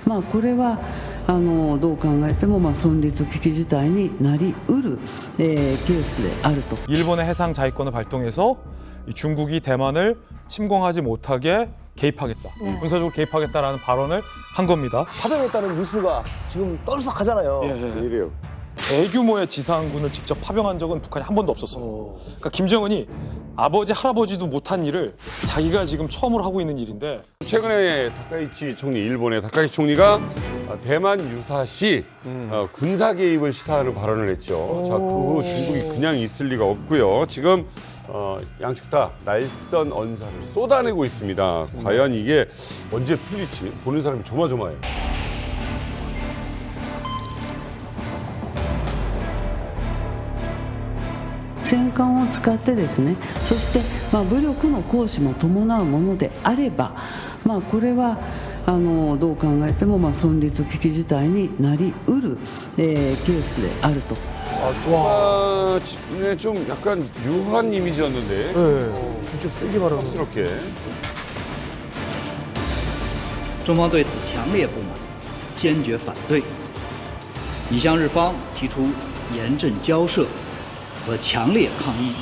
これはどう考えても存立危機事態になりうる、ケースであると。 일본의 해상 자위권을 발동해서 이 중국이 대만을 침공하지 못하게 개입하겠다. 군사적으로 개입하겠다라는 발언을 한 겁니다. 파병했다는 뉴스가 지금 떠들썩하잖아요. 이래요. 대규모의 지상군을 직접 파병한 적은 북한이 한 번도 없었어요. 그러니까 김정은이 아버지, 할아버지도 못한 일을 자기가 지금 처음으로 하고 있는 일인데 최근에 다카이치 총리, 일본의 다카이치 총리가 대만 유사시 군사 개입을 시사하는 발언을 했죠. 자, 그 후 중국이 그냥 있을 리가 없고요. 지금 양측 다 날선 언사를 쏟아내고 있습니다. 과연 이게 언제 풀릴지 보는 사람이 조마조마해요. 戦艦を使ってですね、そして武力の行使も伴うものであれば、これはどう考えても存立危機事態になりうる、ケースであると。 중간에 좀 약간 유한 이미지였는데 진짜 세게 말하는. 스럽게 中方对此强烈不满，坚决反对，已向日方提出严正交涉和强烈抗议。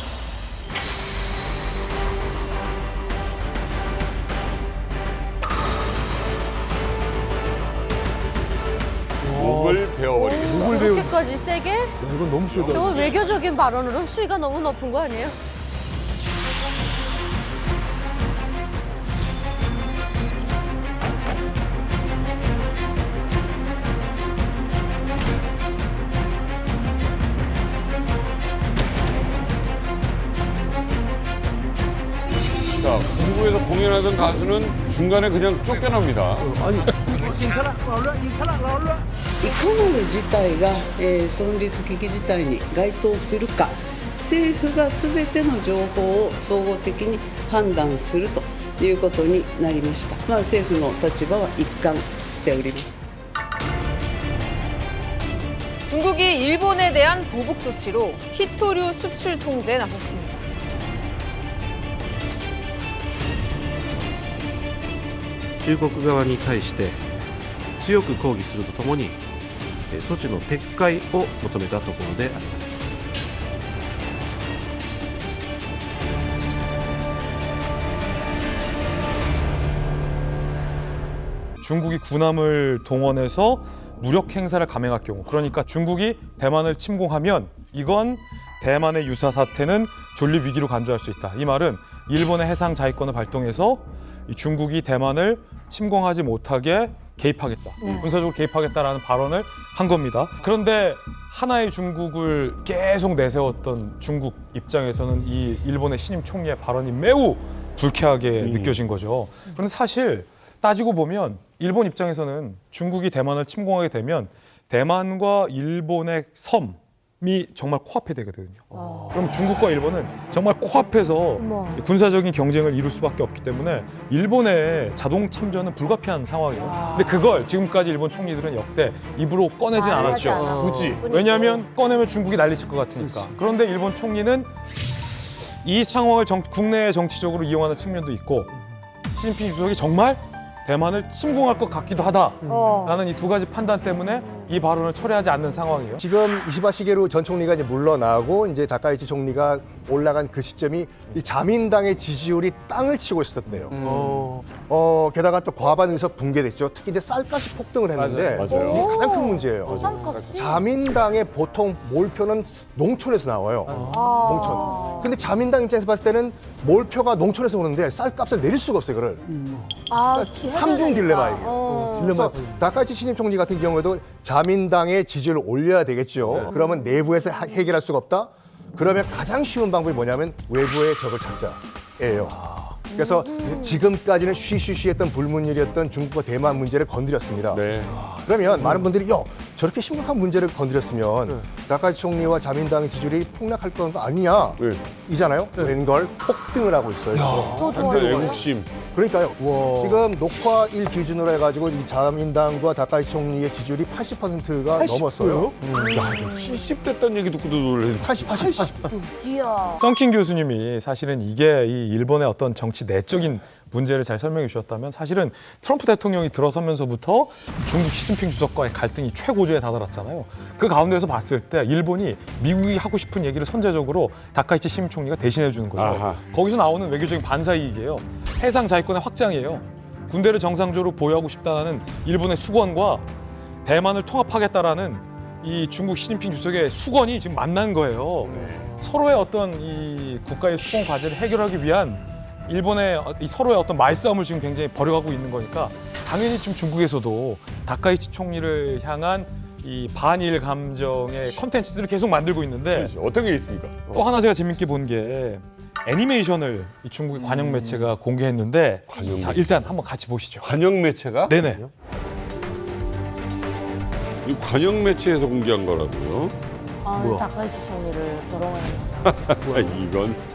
목을 베어버리겠다. 목을 배우. 그렇게까지 세게? 이건 너무 세다. 저건 외교적인 발언으로 수위가 너무 높은 거 아니에요? 자, 중국에서 공연하던 가수는 중간에 그냥 쫓겨납니다. いかなる事態が、存立危機事態に該当するか、政府がすべての情報を総合的に判断するということになりました。政府の立場は一貫しております。 중국이 일본에 대한 보복 조치로 히토류 수출 통제에 나섰습니다. 中国側に対して強く抗議するとともに措置の撤回を求めたところであります。 중국이 군함을 동원해서 무력 행사를 감행할 경우, 그러니까 중국이 대만을 침공하면 이건 대만의 유사 사태는 존립 위기로 간주할 수 있다. 이 말은 일본의 해상 자위권을 발동해서 이 중국이 대만을 침공하지 못하게 개입하겠다. 군사적으로 개입하겠다라는 발언을 한 겁니다. 그런데 하나의 중국을 계속 내세웠던 중국 입장에서는 이 일본의 신임 총리의 발언이 매우 불쾌하게 느껴진 거죠. 그런데 사실 따지고 보면 일본 입장에서는 중국이 대만을 침공하게 되면 대만과 일본의 섬이 정말 코앞에 되거든요. 그럼 중국과 일본은 정말 코앞에서 군사적인 경쟁을 이룰 수밖에 없기 때문에 일본의 자동 참전은 불가피한 상황이에요. 근데 그걸 지금까지 일본 총리들은 역대 입으로 꺼내진 않았죠. 굳이. 왜냐하면 꺼내면 중국이 난리칠 것 같으니까. 그런데 일본 총리는 이 상황을 국내의 정치적으로 이용하는 측면도 있고 시진핑 주석이 정말 대만을 침공할 것 같기도 하다라는 이 두 가지 판단 때문에 이 발언을 철회하지 않는 상황이에요. 지금 이시바 시게루 전 총리가 이제 물러나고 이제 다카이치 총리가 올라간 그 시점이 이 자민당의 지지율이 땅을 치고 있었대요. 게다가 또 과반 의석 붕괴됐죠. 특히 이제 쌀값이 폭등을 했는데 맞아요. 이게 가장 큰 문제예요. 쌀값이? 자민당의 보통 몰표는 농촌에서 나와요. 농촌. 근데 자민당 입장에서 봤을 때는 몰표가 농촌에서 오는데 쌀값을 내릴 수가 없어요, 그걸. 삼중 딜레마예요. 그래서 다카이치 신임 총리 같은 경우에도 자민당의 지지율을 올려야 되겠죠. 그러면 내부에서 해결할 수가 없다? 그러면 가장 쉬운 방법이 뭐냐면 외부의 적을 찾자예요. 그래서 지금까지는 쉬쉬쉬했던 불문율이었던 중국과 대만 문제를 건드렸습니다. 네. 그러면 많은 분들이 저렇게 심각한 문제를 건드렸으면 다카이치 총리와 자민당의 지지율이 폭락할 건 아니냐 네. 이잖아요. 웬걸 폭등을 하고 있어요. 더 좋아요. 애국심. 그러니까요. 지금 녹화일 기준으로 해가지고 이 자민당과 다카이치 총리의 지지율이 80%가 넘었어요. 야, 70 됐다는 얘기 듣고도 놀랐네. 80. 이야. 썬킨 교수님이 사실은 이게 이 일본의 어떤 정치 역시 내적인 문제를 잘 설명해 주셨다면 사실은 트럼프 대통령이 들어서면서부터 중국 시진핑 주석과의 갈등이 최고조에 다다랐잖아요. 그 가운데서 봤을 때 일본이 미국이 하고 싶은 얘기를 선제적으로 다카이치 시임 총리가 대신해 주는 거죠. 아하. 거기서 나오는 외교적인 반사이익이에요. 해상 자위권의 확장이에요. 군대를 정상적으로 보유하고 싶다는 일본의 수건과 대만을 통합하겠다라는 이 중국 시진핑 주석의 수건이 지금 만난 거예요. 서로의 어떤 이 국가의 수건 과제를 해결하기 위한 일본의 이 서로의 어떤 말싸움을 지금 굉장히 벌여가고 있는 거니까 당연히 지금 중국에서도 다카이치 총리를 향한 이 반일 감정의 컨텐츠들을 계속 만들고 있는데 그렇죠. 어떤 게 있습니까? 또 하나 제가 재밌게 본 게 애니메이션을 이 중국의 관영 매체가 공개했는데 관영 자 매체. 일단 한번 같이 보시죠. 관영 매체가? 네네. 이 관영 매체에서 공개한 거라고요? 아, 다카이치 총리를 조롱하는 거죠. 이건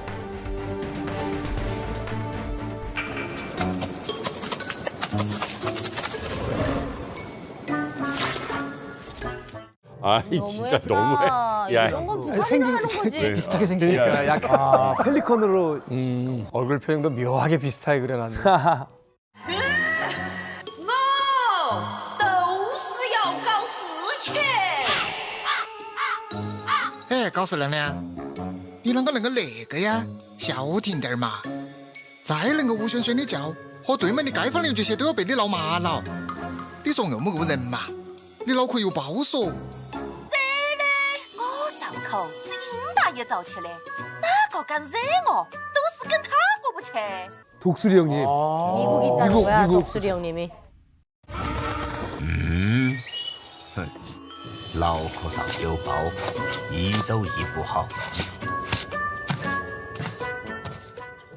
아이 진짜 너무해. 야, 이런 건 부산이나 하는 거지. 비슷하게 생기니까 약간 펠리컨으로 얼굴 표정도 묘하게 비슷하게 그려놨네. 都是要搞事情。哎，高司令呢？你啷个能够那个呀？消停点儿嘛！再能够无旋旋的叫，和对门的街坊邻居些都要被你闹麻了。你说够不够人嘛？你脑壳有包嗦。我上口是英大爷造起的，哪个敢惹我，都是跟他过不去。 독수리 형님. 미국 있다는 거야, 독수리 형님이. 脑壳上有包，医都医不好。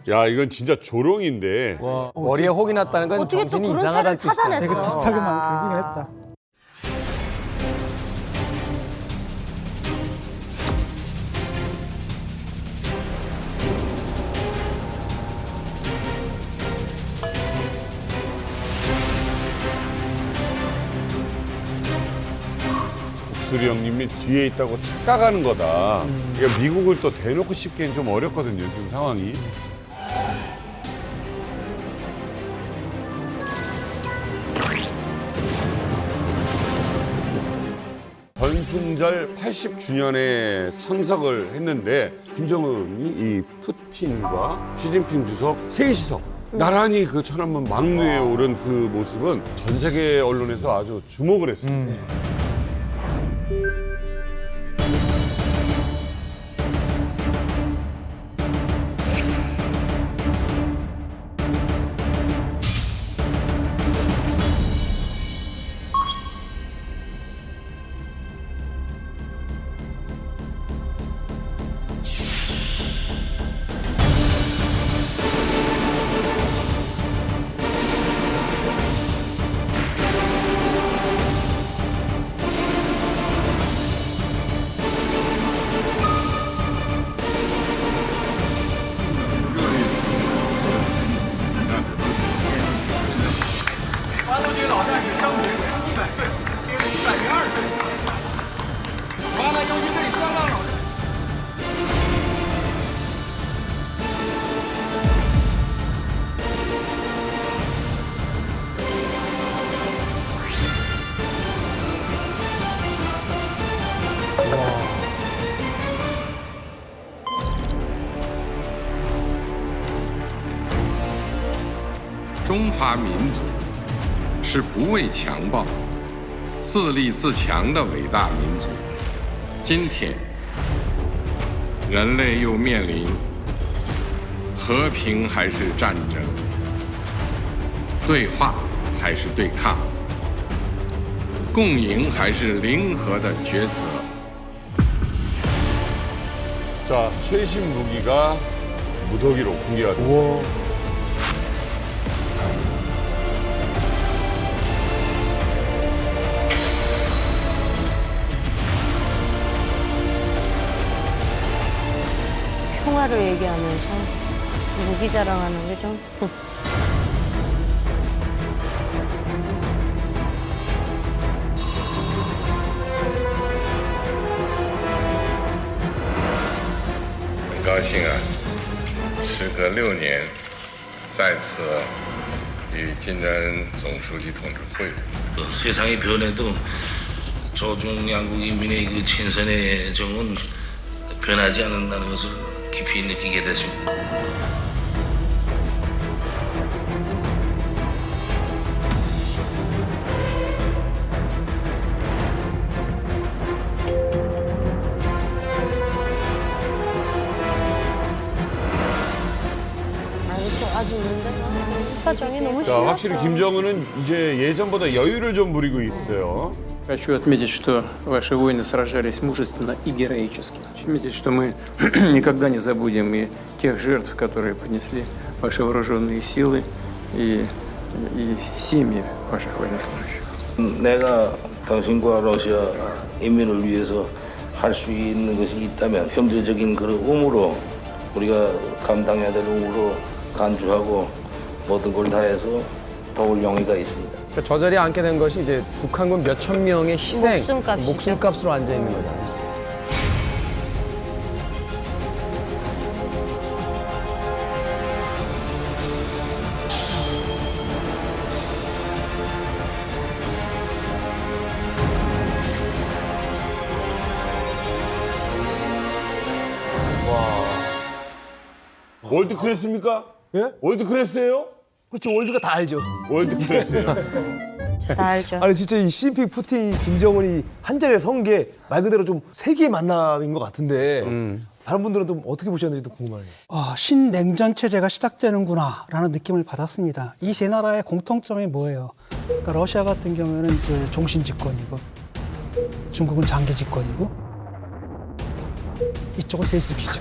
야 이건 진짜 조롱인데. 와, 머리에 혹이 났다는 건 어떻게 또 정신이 그런 이상하다는 새를 찾아냈어. 뜻이야. 되게 비슷하게 만들긴 했다. 독수리 형님이 뒤에 있다고 착각하는 거다. 그러니까 미국을 또 대놓고 씹기엔 좀 어렵거든요 지금 상황이. 전승절 80주년에 참석을 했는데 김정은이 이 푸틴과 시진핑 주석 셋이서 나란히 그 천안문 막루에 오른 그 모습은 전 세계 언론에서 아주 주목을 했습니다. “中华民族是不畏强暴、自立自强的伟大民族。今天，人类又面临和平还是战争、对话还是对抗、共赢还是零和的抉择。” 자, 최신 무기가 무더기로 공개가 됩니다. 평화를 얘기하면서 무기 자랑하는 게 좀.很高兴啊，时隔6年，再次与金正恩总书记同志会晤. 세상이 변해도 조중 양국인민의 그 친선의 정은 변하지 않는다는 것을 깊이 느끼게 됐습니다. 표정이 너무 그러니까 확실히 김정은은 이제 예전보다 여유를 좀 부리고 있어요. Хочу отметить, что ваши воины сражались мужественно и героически. Отметить, что мы никогда не забудем и тех жертв, которые понесли ваши вооруженные силы и семьи ваших военнослужащих. 내가 당신과 러시아 인민을 위해서 할 수 있는 것이 있다면 형제적인 그런 의무로 우리가 감당해야 될 의무로 간주하고 모든 걸 다해서 도울 용의가 있습니다. 저 자리에 앉게 된 것이 이제 북한군 몇천 명의 희생, 목숨값이죠. 목숨값으로 앉아 있는 거죠. 월드 클래스입니까? 예? 월드 클래스예요? 그렇죠. 월드가 다 알죠. 월드 클래스예요. 다 알죠. 아니 진짜 이 시진핑, 푸틴, 김정은이 한 자리에 선 게 말 그대로 좀 세계의 만남인 것 같은데 다른 분들은 좀 어떻게 보셨는지도 궁금하네요. 신냉전 체제가 시작되는구나라는 느낌을 받았습니다. 이 세 나라의 공통점이 뭐예요? 그러니까 러시아 같은 경우에는 이제 종신 집권이고 중국은 장기 집권이고 이쪽은 세습이죠.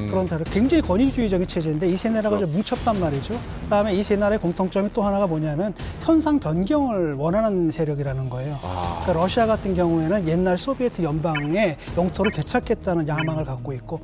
그런 다른 굉장히 권위주의적인 체제인데 이 세 나라가 좀 뭉쳤단 말이죠. 그다음에 이 세 나라의 공통점이 또 하나가 뭐냐면 현상 변경을 원하는 세력이라는 거예요. 그러니까 러시아 같은 경우에는 옛날 소비에트 연방의 영토를 되찾겠다는 야망을 갖고 있고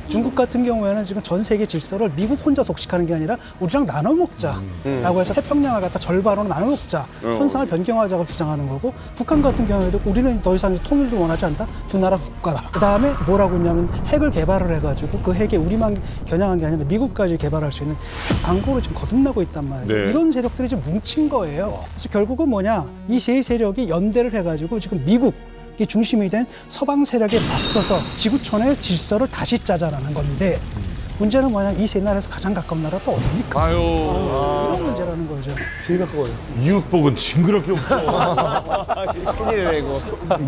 중국 같은 경우에는 지금 전 세계 질서를 미국 혼자 독식하는 게 아니라 우리랑 나눠 먹자라고 해서 태평양을 갖다 절반으로 나눠 먹자 현상을 변경하자고 주장하는 거고 북한 같은 경우에도 우리는 더 이상 통일을 원하지 않다 두 나라 국가다. 그 다음에 뭐라고 했냐면 핵을 개발을 해가지고 그 핵에 우리만 겨냥한 게 아니라 미국까지 개발할 수 있는 광고를 지금 거듭나고 있단 말이에요. 네. 이런 세력들이 지금 뭉친 거예요. 그래서 결국은 뭐냐 이 세 세력이 연대를 해가지고 지금 미국 이 중심이 된 서방 세력에 맞서서 지구촌의 질서를 다시 짜자라는 건데 문제는 뭐냐 이 세 나라에서 가장 가까운 나라 또 어딥니까? 이런 문제라는 거죠. 제일 가까워요. 이웃복은 징그럽게 없어. 큰일이네 이거.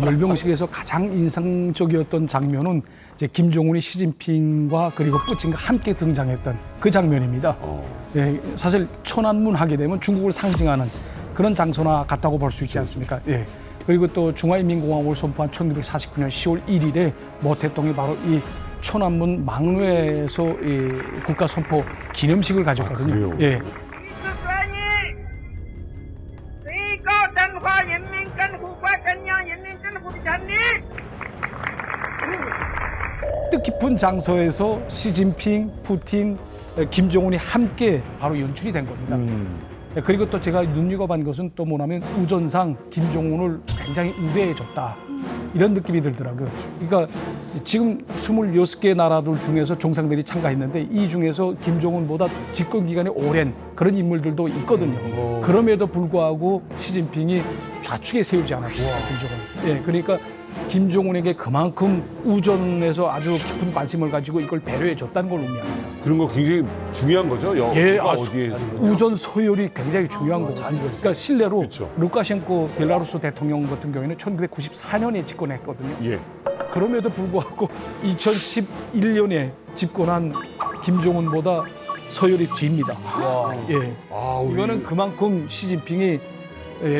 열병식에서 가장 인상적이었던 장면은 이제 김정은이 시진핑과 그리고 푸틴과 함께 등장했던 그 장면입니다. 예, 사실 천안문 하게 되면 중국을 상징하는 그런 장소나 같다고 볼 수 있지 않습니까? 예. 그리고 또 중화인민공화국을 선포한 1949년 10월 1일에 모태동이 바로 이 천안문 망루에서 이 국가 선포 기념식을 가졌거든요. 예. 뜻깊은 장소에서 시진핑, 푸틴, 김정은이 함께 바로 연출이 된 겁니다. 그리고 또 제가 눈여겨본 것은 또 뭐냐면 우전상 김정은을 굉장히 우대해줬다. 이런 느낌이 들더라고요. 그러니까 지금 26개 나라들 중에서 정상들이 참가했는데 이 중에서 김정은보다 집권 기간이 오랜 그런 인물들도 있거든요. 그럼에도 불구하고 시진핑이 좌측에 세우지 않았습니다. 김정은. 예, 그러니까 김정은에게 그만큼 우전에서 아주 깊은 관심을 가지고 이걸 배려해 줬다는 걸 의미합니다. 그런 거 굉장히 중요한 거죠? 예, 어디에 우전 서열이 굉장히 중요한 거죠. 그러니까 실례로 그렇죠. 루카셴코 벨라루스 대통령 같은 경우에는 1994년에 집권했거든요. 예. 그럼에도 불구하고 2011년에 집권한 김정은보다 서열이 뒤입니다. 예. 이거는 그만큼 시진핑이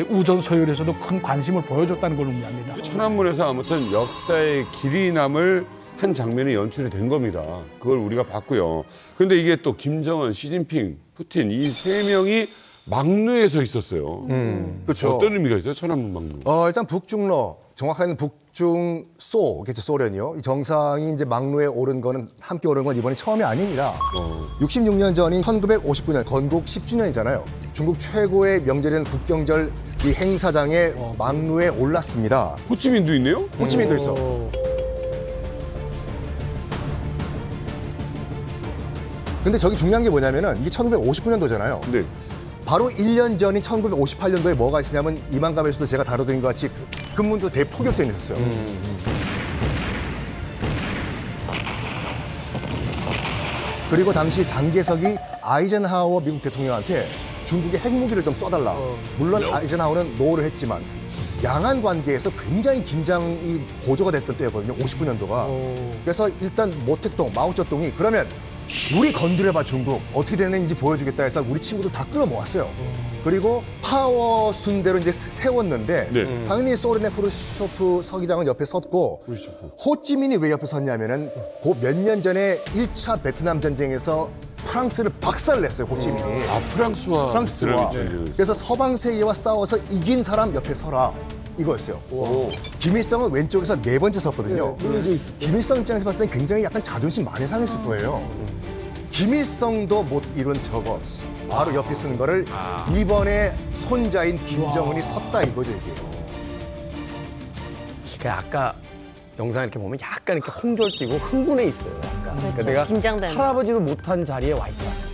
우전 서열에서도 큰 관심을 보여줬다는 걸 의미합니다. 천안문에서 아무튼 역사의 길이 남을 한 장면이 연출이 된 겁니다. 그걸 우리가 봤고요. 근데 이게 또 김정은, 시진핑, 푸틴 이 세 명이 막루에 서 있었어요. 그렇죠. 어떤 의미가 있어요? 천안문 막루. 일단 북중러, 정확하게는 북중소겠죠, 소련이요. 이 정상이 이제 막루에 오른 거는 함께 오른 건 이번이 처음이 아닙니다. 66년 전인 1959년 건국 10주년이잖아요. 중국 최고의 명절인 국경절 이 행사장에 막루에 올랐습니다. 호치민도 있네요? 호치민도 있어. 근데 저기 중요한 게 뭐냐면은 이게 1959년도잖아요. 네. 바로 1년 전인 1958년도에 뭐가 있었냐면 이만감에서도 제가 다뤄드린 것 같이 금문도 대포격전이 있었어요. 그리고 당시 장개석이 아이젠하워 미국 대통령한테 중국의 핵무기를 좀 써달라. 물론 아이젠하워는 노를 했지만 양안 관계에서 굉장히 긴장이 고조가 됐던 때였거든요. 59년도가. 그래서 일단 모택동, 마오쩌둥이 그러면 우리 건드려봐 중국 어떻게 되는지 보여주겠다 해서 우리 친구들 다 끌어모았어요. 그리고 파워 순대로 이제 세웠는데 네. 당연히 소련의 크루시초프 서기장은 옆에 섰고 호찌민이 왜 옆에 섰냐면은 그 몇 년 전에 1차 베트남 전쟁에서 프랑스를 박살냈어요, 호찌민이. 아, 프랑스와. 그래서 서방 세계와 싸워서 이긴 사람 옆에 서라. 이거였어요. 김일성은 왼쪽에서 네 번째 섰거든요. 김일성 입장에서 봤을 때 굉장히 약간 자존심 많이 상했을 거예요. 김일성도 못 이룬 저거 바로 옆에 쓰는 거를 이번에 손자인 김정은이 섰다 이거죠, 이게. 그러니까 아까 영상 이렇게 보면 약간 이렇게 홍졸뛰고 흥분해 있어요. 약간. 그렇죠. 그러니까 내가 긴장되는. 할아버지도 못한 자리에 와 있다.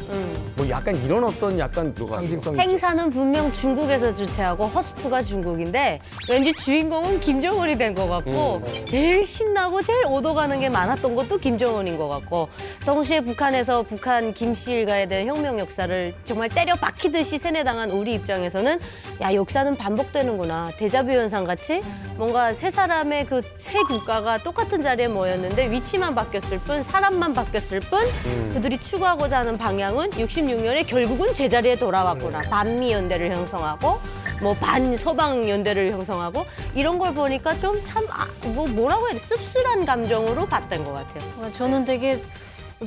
뭐 약간 이런 어떤 약간 상징성. 행사는 분명 중국에서 주최하고 허스트가 중국인데 왠지 주인공은 김정은이 된 것 같고 제일 신나고 제일 오도가는 게 많았던 것도 김정은인 것 같고 동시에 북한에서 북한 김씨 일가에 대한 혁명 역사를 정말 때려 박히듯이 세뇌당한 우리 입장에서는 야 역사는 반복되는구나. 데자뷰 현상 같이 뭔가 세 사람의 그 세 국가가 똑같은 자리에 모였는데 위치만 바뀌었을 뿐 사람만 바뀌었을 뿐 그들이 추구하고자 하는 방향은 66년에 결국은 제자리에 돌아왔구나. 반미 연대를 형성하고 뭐 반서방 연대를 형성하고 이런 걸 보니까 좀 참 뭐라고 해야 돼? 씁쓸한 감정으로 봤던 것 같아요. 저는 되게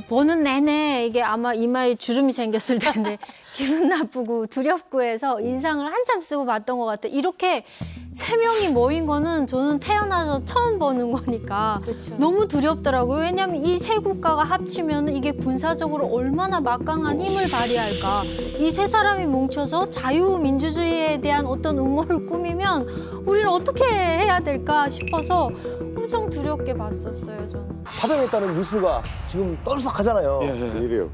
보는 내내 이게 아마 이마에 주름이 생겼을 텐데 기분 나쁘고 두렵고 해서 인상을 한참 쓰고 봤던 것 같아요. 이렇게 세 명이 모인 거는 저는 태어나서 처음 보는 거니까 너무 두렵더라고요. 왜냐하면 이 세 국가가 합치면 이게 군사적으로 얼마나 막강한 힘을 발휘할까. 이 세 사람이 뭉쳐서 자유민주주의에 대한 어떤 음모를 꾸미면 우리는 어떻게 해야 될까 싶어서 엄청 두렵게 봤었어요, 저는. 파병에 따른 뉴스가 지금 떠들썩하잖아요. 이래요.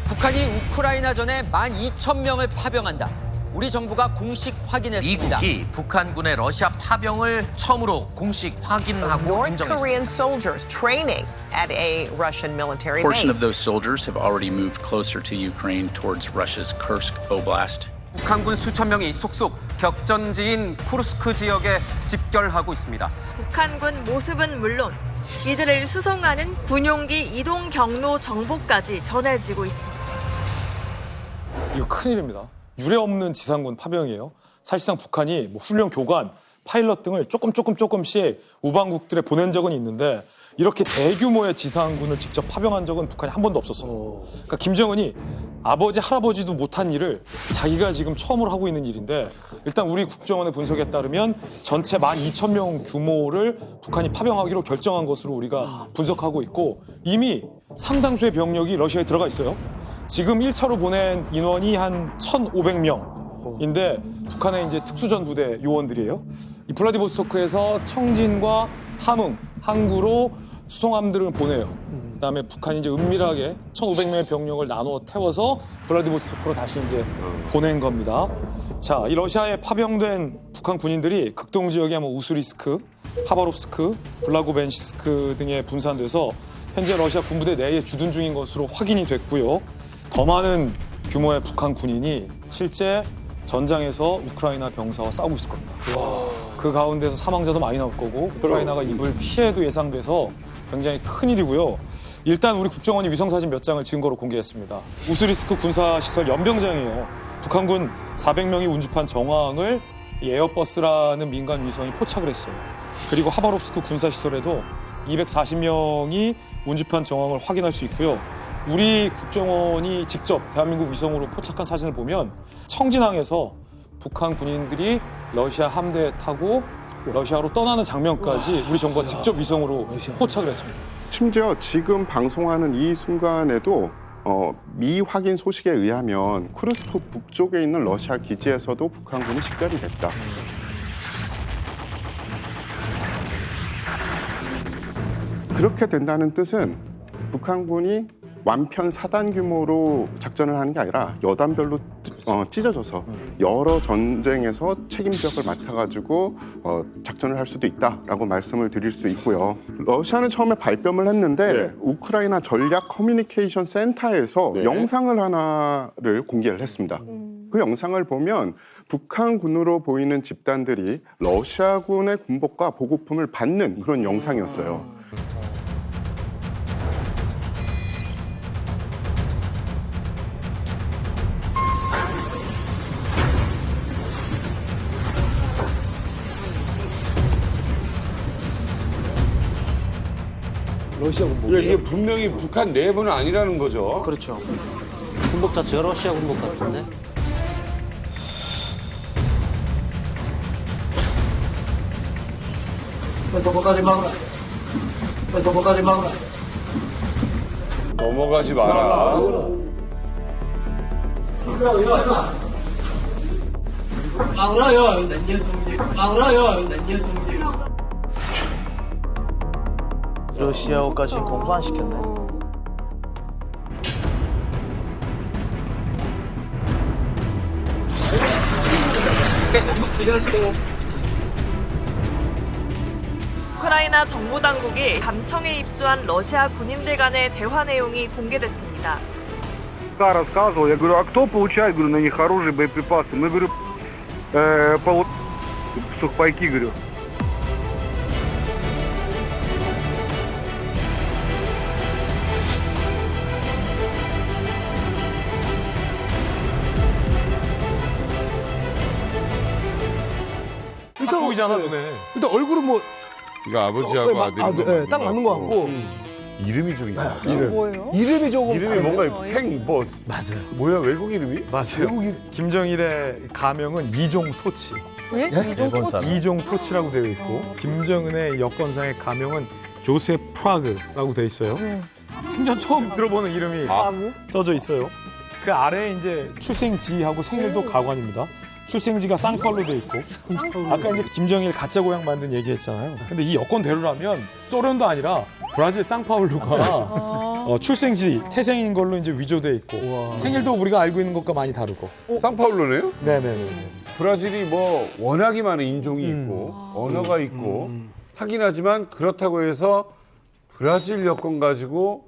북한이 우크라이나전에 12,000명을 파병한다. 우리 정부가 공식 확인했습니다. 미국이 북한군의 러시아 파병을 처음으로 공식 확인하고 North 인정했습니다. Korean soldiers training at a Russian military portion of base. those soldiers have already moved closer to Ukraine towards Russia's Kursk Oblast. 북한군 수천 명이 속속 격전지인 쿠르스크 지역에 집결하고 있습니다. 북한군 모습은 물론 이들을 수송하는 군용기 이동 경로 정보까지 전해지고 있습니다. 이거 큰일입니다. 유례 없는 지상군 파병이에요. 사실상 북한이 뭐 훈련 교관, 파일럿 등을 조금씩 우방국들에 보낸 적은 있는데 이렇게 대규모의 지상군을 직접 파병한 적은 북한이 한 번도 없었어요. 그러니까 김정은이 아버지, 할아버지도 못한 일을 자기가 지금 처음으로 하고 있는 일인데 일단 우리 국정원의 분석에 따르면 전체 12,000명 규모를 북한이 파병하기로 결정한 것으로 우리가 분석하고 있고 이미 상당수의 병력이 러시아에 들어가 있어요. 지금 1차로 보낸 인원이 한 1,500명인데 북한의 이제 특수전부대 요원들이에요. 이 블라디보스토크에서 청진과 함흥, 항구로 수송함들을 보내요. 그다음에 북한이 이제 은밀하게 1,500명의 병력을 나눠 태워서 블라디보스토크로 다시 이제 보낸 겁니다. 자, 이 러시아에 파병된 북한 군인들이 극동 지역의 뭐 우스리스크, 하바롭스크, 블라고벤시스크 등에 분산돼서 현재 러시아 군부대 내에 주둔 중인 것으로 확인이 됐고요. 더 많은 규모의 북한 군인이 실제 전장에서 우크라이나 병사와 싸우고 있을 겁니다. 그 가운데서 사망자도 많이 나올 거고 우크라이나가 입을 피해도 예상돼서 굉장히 큰일이고요. 일단 우리 국정원이 위성사진 몇 장을 증거로 공개했습니다. 우스리스크 군사시설 연병장이에요. 북한군 400명이 운집한 정황을 이 에어버스라는 민간 위성이 포착을 했어요. 그리고 하바롭스크 군사시설에도 240명이 운집한 정황을 확인할 수 있고요. 우리 국정원이 직접 대한민국 위성으로 포착한 사진을 보면 청진항에서 북한 군인들이 러시아 함대에 타고 러시아로 떠나는 장면까지 우리 정부가 직접 위성으로 포착을 했습니다. 심지어 지금 방송하는 이 순간에도 미확인 소식에 의하면 쿠르스크 북쪽에 있는 러시아 기지에서도 북한군이 식별이 됐다. 그렇게 된다는 뜻은 북한군이 완편 사단 규모로 작전을 하는 게 아니라 여단별로 찢어져서 여러 전쟁에서 책임지역을 맡아가지고 작전을 할 수도 있다라고 말씀을 드릴 수 있고요. 러시아는 처음에 발뺌을 했는데 우크라이나 전략 커뮤니케이션 센터에서 영상을 하나를 공개를 했습니다. 그 영상을 보면 북한군으로 보이는 집단들이 러시아군의 군복과 보급품을 받는 그런 영상이었어요. 러시아 군복. 이게 분명히 북한 내부는 아니라는 거죠. 그렇죠. 군복 자체가 러시아 군복 같은데. 넘어가지 마라. 러시아어까지 공부 안 시켰네. 우크라이나 정보당국이 감청에 입수한 러시아 군인들 간의 대화 내용이 공개됐습니다. Рассказывал, я говорю, а кто получает, говорю, на них оружие, боеприпасы? Мы, говорю, сухпайки, говорю. 딱 보이잖아 눈에. 일단 얼굴은 뭐 이거 아버지하고 아들이 딱 맞는 것 같고. 이름이 좀 이상하다. 이름이 조금 이름이 뭔가 맞아요. 뭐야 외국 이름이? 맞아요. 김정일의 가명은 이종 토치. 예? 이종 토치? 이종 토치라고 되어 있고 김정은의 여권상의 가명은 조셉 프라그라고 되어 있어요. 생전 처음 들어보는 이름이 써져 있어요. 그 아래에 이제 출생지하고 생일도 가관입니다. 출생지가 쌍팔로 돼 있고 아까 이제 김정일 가짜 고향 만든 얘기했잖아요. 근데 이 여권대로라면 소련도 아니라 브라질 상파울루가 출생지 태생인 걸로 이제 위조돼 있고 생일도 우리가 알고 있는 것과 많이 다르고. 상파울루네요? 네네네. 브라질이 뭐 워낙에 많은 인종이 있고 언어가 있고 하긴 하지만 그렇다고 해서 브라질 여권 가지고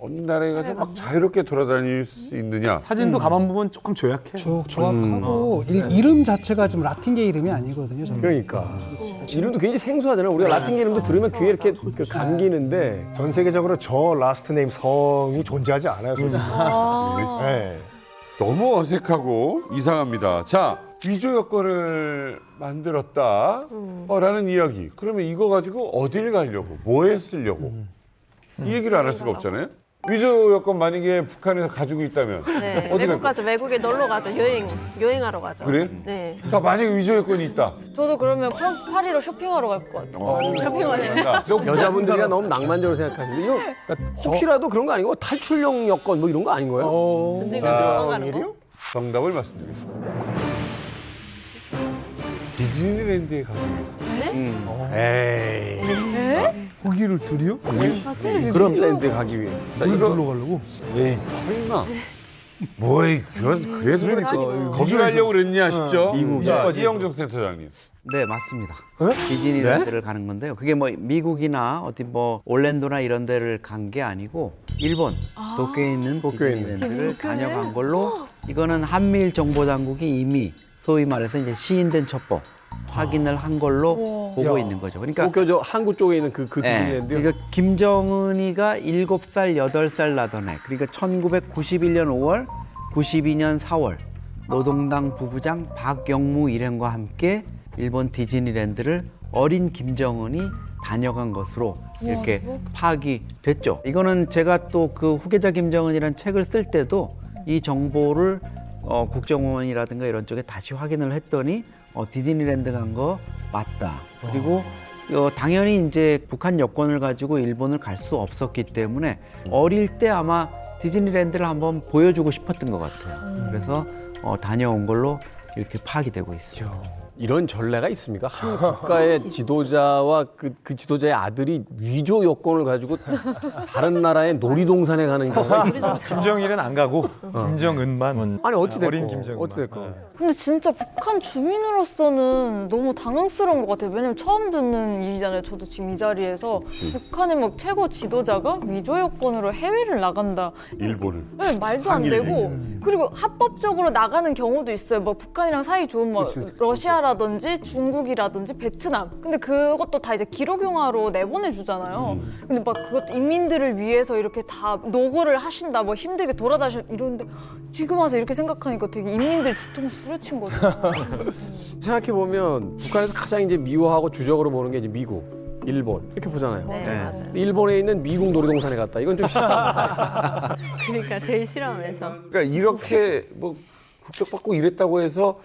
어느 나라에 가서 막 자유롭게 돌아다닐 수 있느냐? 사진도 가만 보면 조금 조약해. 정확하고 이름 자체가 좀 라틴계 이름이 아니거든요. 저는. 그러니까 이름도 굉장히 생소하잖아요. 우리가 라틴계 이름도 들으면 귀에 이렇게 감기는데 전 세계적으로 저 라스트 네임 성이 존재하지 않아요, 솔직히. 네. 너무 어색하고 이상합니다. 자, 위조 여권을 만들었다라는 이야기. 그러면 이거 가지고 어딜 가려고, 뭐에 쓰려고 이 얘기를 안 할 수가 없잖아요. 위조 여권 만약에 북한에서 가지고 있다면 네, 어디 외국 가죠. 외국에 놀러 가죠. 여행하러 가죠. 그래? 네. 그러니까 만약에 위조 여권이 있다. 저도 그러면 프랑스 파리로 쇼핑하러 갈 것 같아요. 쇼핑하러. 여자분들이야 너무 낭만적으로 생각하시는데 이거 혹시라도 그런 거 아니고 탈출용 여권 뭐 이런 거 아닌 거예요? 정답을 말씀드리겠습니다. 디즈니랜드에 가기 위해서. 네? 거기를 들이요? 그런 랜드에 가기 위해. 자, 이거 놀러 가려고? 에이, 설마. 뭐이 그건 그래도 그렇지. 거기 가려고 그랬냐 싶죠? 자, 이영정 센터장님. 네, 맞습니다. 디즈니랜드를 가는 건데요. 그게 뭐 미국이나 어디 뭐 올랜도나 이런 데를 간 게 아니고 일본 도쿄에 있는 디즈니랜드를 다녀간 걸로 이거는 한미일 정보당국이 이미 소위 말해서 이제 시인된 첩보 확인을 한 걸로 보고 있는 거죠. 그러니까 도쿄 저 항구 쪽에 있는 그 디즈니랜드요? 그러니까 김정은이가 7살, 8살 나던 해. 그러니까 1991년 5월, 92년 4월 노동당 부부장 박영무 일행과 함께 일본 디즈니랜드를 어린 김정은이 다녀간 것으로 이렇게 파악이 됐죠. 이거는 제가 또 그 후계자 김정은이라는 책을 쓸 때도 이 정보를 국정원이라든가 이런 쪽에 다시 확인을 했더니 디즈니랜드 간 거 맞다. 그리고 당연히 이제 북한 여권을 가지고 일본을 갈 수 없었기 때문에 어릴 때 아마 디즈니랜드를 한번 보여주고 싶었던 것 같아요. 그래서 다녀온 걸로 이렇게 파악이 되고 있어요. 이런 전례가 있습니까? 한 국가의 지도자와 그 지도자의 아들이 위조 여권을 가지고 다른 나라의 놀이동산에 가는 경우가 있습니다. 김정일은 안 가고 김정은만. 아니 어찌됐건 어린 김정은만. 어찌됐건. 근데 진짜 북한 주민으로서는 너무 당황스러운 것 같아요. 왜냐면 처음 듣는 일이잖아요. 저도 지금 이 자리에서 북한의 막 최고 지도자가 위조 여권으로 해외를 나간다. 일본을. 네, 말도 안 되고 그리고 합법적으로 나가는 경우도 있어요. 뭐 북한이랑 사이 좋은 뭐 러시아라든지 중국이라든지 베트남. 근데 그것도 다 이제 기록용화로 내보내주잖아요. 근데 막 그것도 인민들을 위해서 이렇게 다 노고를 하신다. 뭐 힘들게 돌아다실 이러는데 지금 와서 이렇게 생각하니까 되게 인민들 뒤통수 후려친 거죠. 생각해 보면 북한에서 가장 이제 미워하고 주적으로 보는 게 이제 미국, 일본 이렇게 보잖아요. 네, 맞아요. 일본에 있는 미국 놀이동산에 갔다. 이건 좀 이상하다. 그러니까 제일 싫어하면서. 그러니까 이렇게 뭐 국적받고 이랬다고 해서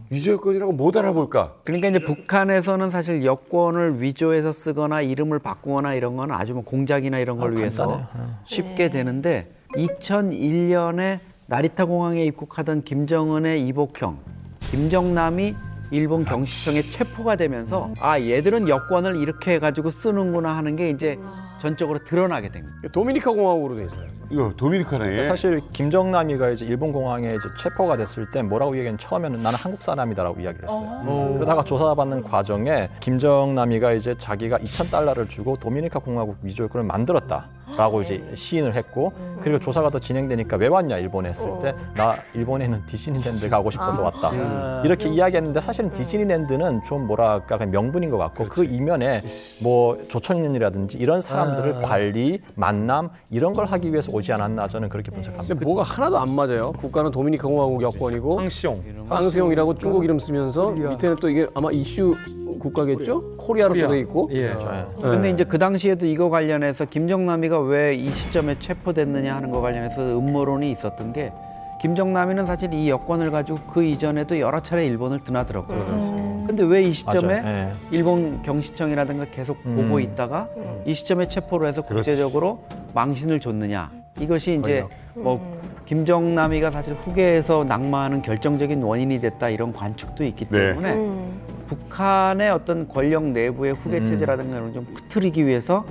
위조 여권이라고 못 알아볼까? 그러니까 이제 북한에서는 사실 여권을 위조해서 쓰거나 이름을 바꾸거나 이런 건 아주 뭐 공작이나 이런 걸 위해서 쉽게 되는데 2001년에 나리타 공항에 입국하던 김정은의 이복형, 김정남이 일본 경시청에 체포가 되면서 아 얘들은 여권을 이렇게 해가지고 쓰는구나 하는 게 이제 전적으로 드러나게 된 거예요. 도미니카 공화국으로 돼 있어요. 이거 도미니카네. 사실 김정남이가 이제 일본 공항에 이제 체포가 됐을 때 뭐라고 얘기했냐면 처음에는 나는 한국 사람이다라고 이야기를 했어요. 그러다가 조사받는 과정에 김정남이가 이제 자기가 $2,000를 주고 도미니카 공화국 위조 여권을 만들었다라고 이제 시인을 했고 그리고 조사가 더 진행되니까 왜 왔냐 일본에 했을 때 나 일본에 있는 디즈니랜드 가고 싶어서 왔다 이렇게 이야기했는데 사실은 디즈니랜드는 좀 뭐랄까 그냥 명분인 것 같고 그 이면에 뭐 조천년이라든지 이런 사람들을 관리 만남 이런 걸 하기 위해서 오지 않았나 저는 그렇게 분석합니다. 근데 뭐가 하나도 안 맞아요. 국가는 도미니카 공화국 여권이고 황시용이라고 중국 이름 쓰면서 밑에는 또 이게 아마 이슈 국가겠죠? 코리아로 돼 있고. 예. 근데 이제 그 당시에도 이거 관련해서 김정남이가 왜 이 시점에 체포됐느냐 하는 거 관련해서 음모론이 있었던 게 김정남이는 사실 이 여권을 가지고 그 이전에도 여러 차례 일본을 드나들었거든요. 근데 왜 이 시점에 일본 경시청이라든가 계속 보고 있다가 이 시점에 체포를 해서 국제적으로 망신을 줬느냐. 이것이 이제 뭐 김정남이가 사실 후계에서 낙마하는 결정적인 원인이 됐다 이런 관측도 있기 때문에 북한의 어떤 권력 내부의 후계 체제라든가 이런 걸 좀 흐트리기 위해서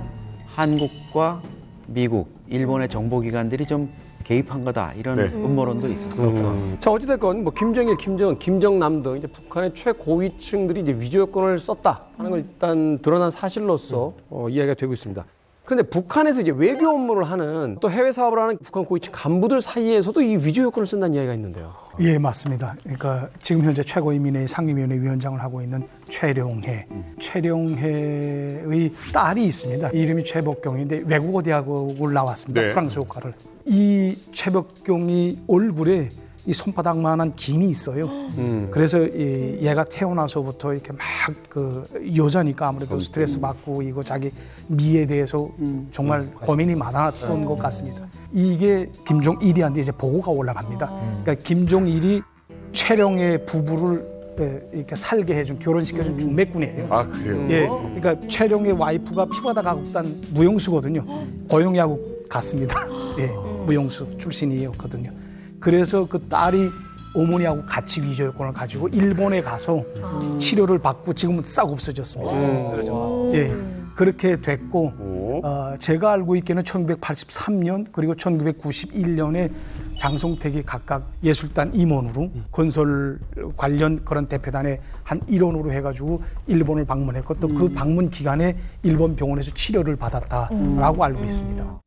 한국과 미국, 일본의 정보기관들이 좀 개입한 거다 이런 음모론도 있었어요. 자 어찌됐건 뭐 김정일, 김정은, 김정남 등 이제 북한의 최고위층들이 이제 위조 여권을 썼다 하는 건 일단 드러난 사실로서 이야기가 되고 있습니다. 그런데 북한에서 이제 외교 업무를 하는 또 해외 사업을 하는 북한 고위층 간부들 사이에서도 이 위조 여권을 쓴다는 이야기가 있는데요. 예, 맞습니다. 그러니까 지금 현재 최고인민회의 상임위원회 위원장을 하고 있는 최룡해. 최룡해의 딸이 있습니다. 이름이 최복경인데 외국어 대학을 나왔습니다. 프랑스 국가를. 이 최복경이 얼굴에 이 손바닥만한 김이 있어요. 그래서 얘가 태어나서부터 이렇게 막 그 여자니까 아무래도 스트레스 받고 이거 자기 미에 대해서 정말 고민이 많았던 것 같습니다. 이게 김종일이한테 이제 보고가 올라갑니다. 그러니까 김종일이 최룡의 부부를 이렇게 살게 해준 결혼시켜준 중매꾼이에요. 아 그래요? 예, 그러니까 최룡의 와이프가 피바다 가국단 무용수거든요. 고용야국 갔습니다. 예, 무용수 출신이었거든요. 그래서 그 딸이 어머니하고 같이 위조 여권을 가지고 일본에 가서 치료를 받고 지금은 싹 없어졌습니다. 그렇죠. 예, 그렇게 됐고 제가 알고 있기에는 1983년 그리고 1991년에 장성택이 각각 예술단 임원으로 건설 관련 그런 대표단의 한 일원으로 해가지고 일본을 방문했고 또 그 방문 기간에 일본 병원에서 치료를 받았다라고 알고 있습니다.